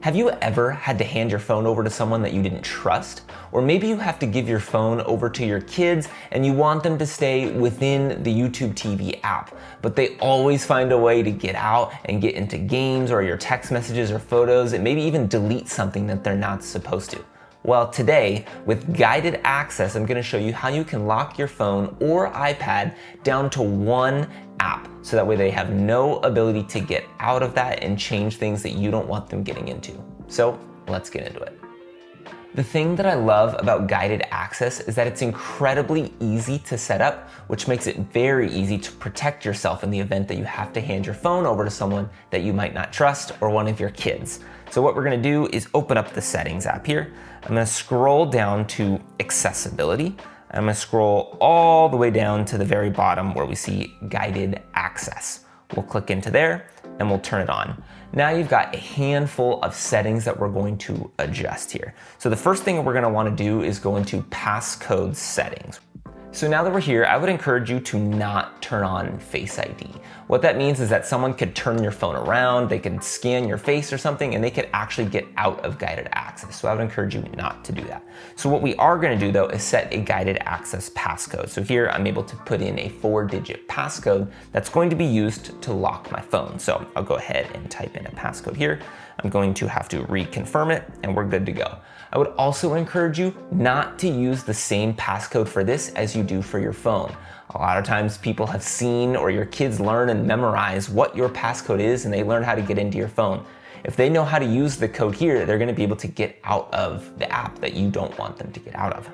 Have you ever had to hand your phone over to someone that you didn't trust? Or maybe you have to give your phone over to your kids and you want them to stay within the YouTube TV app, but they always find a way to get out and get into games or your text messages or photos and maybe even delete something that they're not supposed to. Well, today, with guided access, I'm gonna show you how you can lock your phone or iPad down to one app, so that way they have no ability to get out of that and change things that you don't want them getting into. So let's get into it. The thing that I love about guided access is that it's incredibly easy to set up, which makes it very easy to protect yourself in the event that you have to hand your phone over to someone that you might not trust or one of your kids. So what we're gonna do is open up the settings app here. I'm gonna scroll down to accessibility. I'm gonna scroll all the way down to the very bottom where we see guided access. We'll click into there and we'll turn it on. Now you've got a handful of settings that we're going to adjust here. So the first thing we're gonna wanna do is go into passcode settings. So now that we're here, I would encourage you to not turn on Face ID. What that means is that someone could turn your phone around, they could scan your face or something, and they could actually get out of guided access. So I would encourage you not to do that. So what we are gonna do though is set a guided access passcode. So here I'm able to put in a 4-digit passcode that's going to be used to lock my phone. So I'll go ahead and type in a passcode here. I'm going to have to reconfirm it and we're good to go. I would also encourage you not to use the same passcode for this as you do for your phone. A lot of times people have seen or your kids learn and memorize what your passcode is and they learn how to get into your phone. If they know how to use the code here, they're gonna be able to get out of the app that you don't want them to get out of.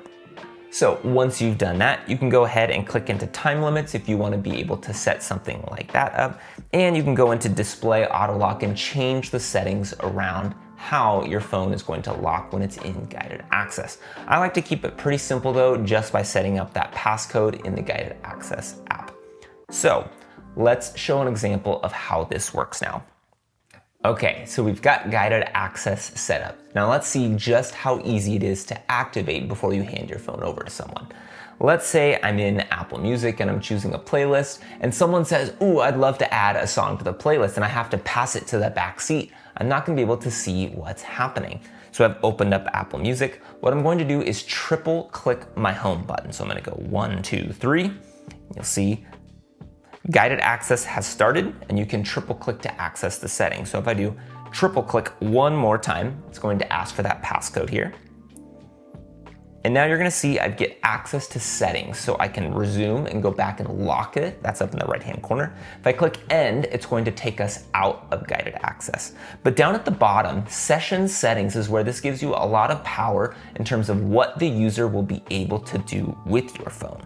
So once you've done that, you can go ahead and click into time limits if you want to be able to set something like that up. And you can go into display auto lock and change the settings around how your phone is going to lock when it's in guided access. I like to keep it pretty simple though, just by setting up that passcode in the guided access app. So let's show an example of how this works now. Okay, so we've got guided access set up. Now let's see just how easy it is to activate before you hand your phone over to someone. Let's say I'm in Apple Music and I'm choosing a playlist and someone says, ooh, I'd love to add a song to the playlist and I have to pass it to the back seat. I'm not gonna be able to see what's happening. So I've opened up Apple Music. What I'm going to do is triple click my home button. So I'm gonna go 1, 2, 3. You'll see guided access has started and you can triple click to access the settings. So if I do triple click one more time, it's going to ask for that passcode here. And now you're gonna see I get access to settings. So I can resume and go back and lock it. That's up in the right-hand corner. If I click end, it's going to take us out of guided access. But down at the bottom, session settings is where this gives you a lot of power in terms of what the user will be able to do with your phone.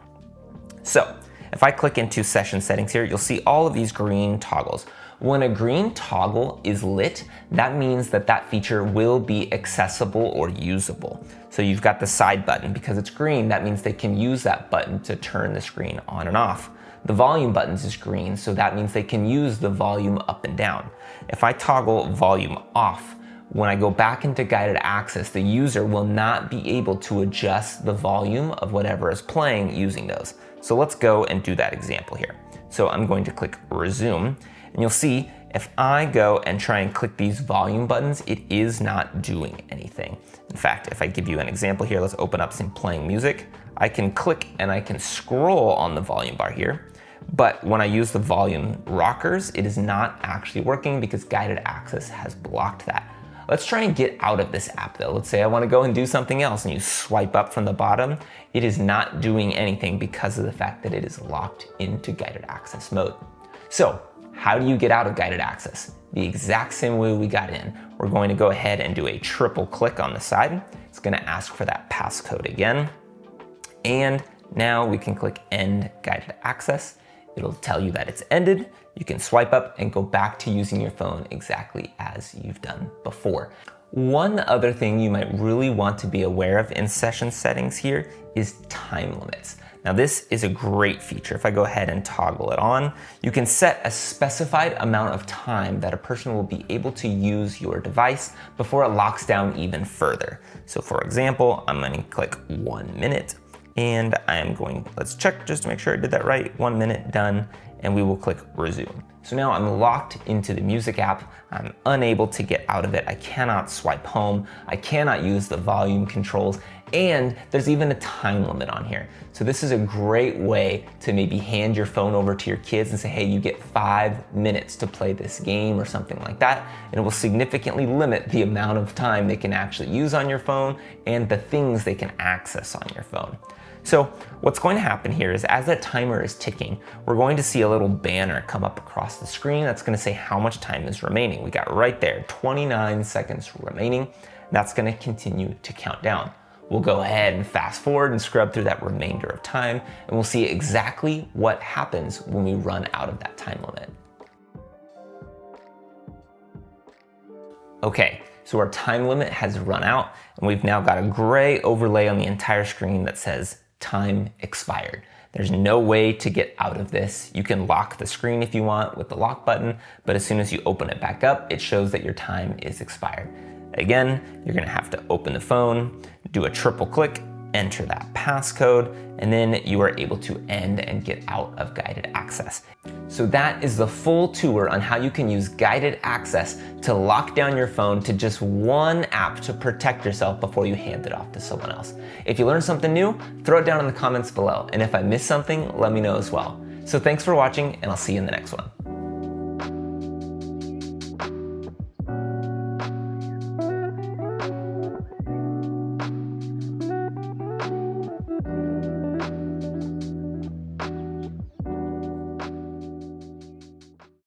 So if I click into session settings here, you'll see all of these green toggles. When a green toggle is lit, that means that that feature will be accessible or usable. So you've got the side button. Because it's green, that means they can use that button to turn the screen on and off. The volume buttons is green, so that means they can use the volume up and down. If I toggle volume off, when I go back into guided access, the user will not be able to adjust the volume of whatever is playing using those. So let's go and do that example here. So I'm going to click resume, and you'll see if I go and try and click these volume buttons, it is not doing anything. In fact, if I give you an example here, let's open up some playing music. I can click and I can scroll on the volume bar here. But when I use the volume rockers, it is not actually working because guided access has blocked that. Let's try and get out of this app though. Let's say I want to go and do something else and you swipe up from the bottom. It is not doing anything because of the fact that it is locked into guided access mode. So how do you get out of guided access? The exact same way we got in. We're going to go ahead and do a triple click on the side. It's going to ask for that passcode again. And now we can click end guided access. It'll tell you that it's ended. You can swipe up and go back to using your phone exactly as you've done before. One other thing you might really want to be aware of in session settings here is time limits. Now this is a great feature. If I go ahead and toggle it on, you can set a specified amount of time that a person will be able to use your device before it locks down even further. So for example, I'm going to click 1 minute. And I am going, let's check just to make sure I did that right. 1 minute, done. and we will click resume. So now I'm locked into the music app. I'm unable to get out of it. I cannot swipe home. I cannot use the volume controls, and there's even a time limit on here. So this is a great way to maybe hand your phone over to your kids and say, hey, you get 5 minutes to play this game or something like that. And it will significantly limit the amount of time they can actually use on your phone and the things they can access on your phone. So what's going to happen here is as that timer is ticking, we're going to see a little banner come up across the screen that's going to say how much time is remaining. We got right there, 29 seconds remaining. That's going to continue to count down. We'll go ahead and fast forward and scrub through that remainder of time, and we'll see exactly what happens when we run out of that time limit. Okay, so our time limit has run out, and we've now got a gray overlay on the entire screen that says time expired. There's no way to get out of this. You can lock the screen if you want with the lock button, but as soon as you open it back up, it shows that your time is expired. Again, you're gonna have to open the phone, do a triple click, enter that passcode, and then you are able to end and get out of guided access. So that is the full tour on how you can use guided access to lock down your phone to just one app to protect yourself before you hand it off to someone else. If you learned something new, throw it down in the comments below. And if I missed something, let me know as well. So thanks for watching, and I'll see you in the next one.